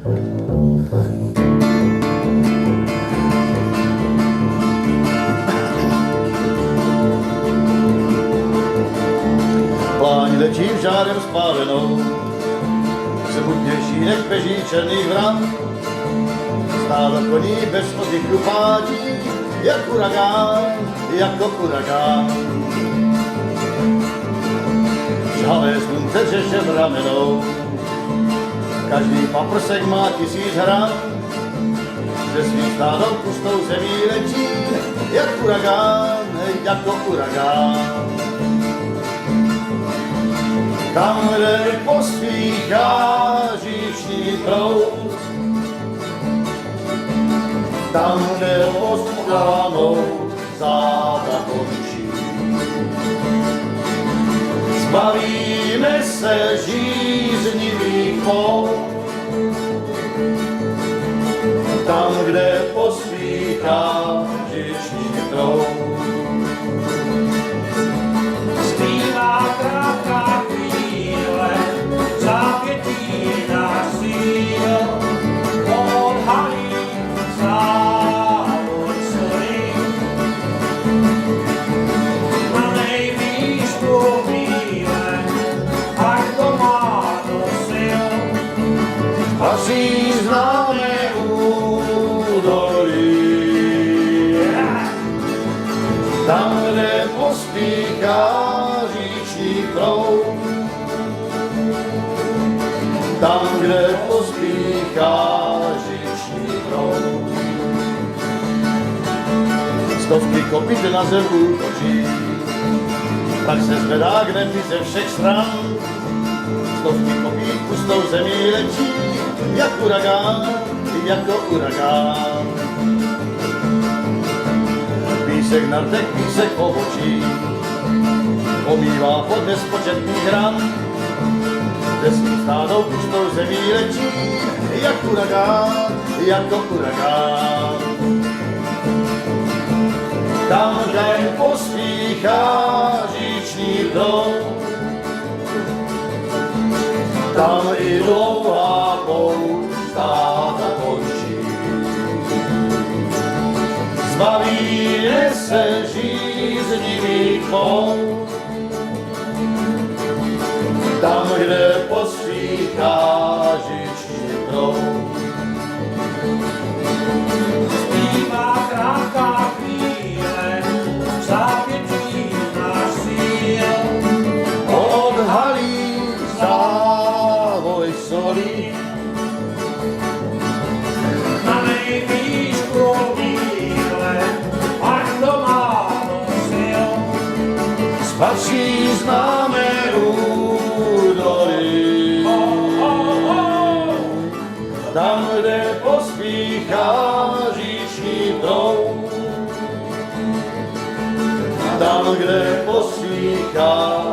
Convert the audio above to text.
Pláň letí žárem spálenou, smutně šínek beží černých vran, stádo koní bez oddychu pádí, jak uragán, jako uragán. Žhavé slunce řeše v ramenou, každý paprsek má 1000 hran, ze svým stádom pustou zemí letí, jak uragán, jako uragán. Tam, kde posvíchá říční proud, tam, kde postupánou záda končí. Zbavíme se žíznivých pout, tam, kde posvíchá říční proud. Zpívá krátká chvíle, zápětí náš síl, odhalí závod slib. Na nejvýšku chvíle, ať to má do sil, Patří známé údolí, tam, kde pospíchá říční proud, tam, kde pospíchá říční proud. Stovky kopyt na zem útočí, tak se zvedá hned ze všech stran. Stovky kopyt pustou zemí letí, jak uragán, jako uragán. Písek na rtech, písek pobočí, omývá pod nespočetných hran. Ze svým stádou pustou zemí letí, jak uragán, jako uragán. Tam, kde pospíchá říční proud, tam i dlouhá pouť stáda končí. Zbavíme se žíznivých pout, tam, kde pospíchá říční proud. zpívá krátká chvíle, zápětí náš síl, Odhalí závoj solí, na nejvýšku chvíle, ať to má do sil. spatří známé údolí. Tam, kde pospíchá říční proud, tam, kde pospíchá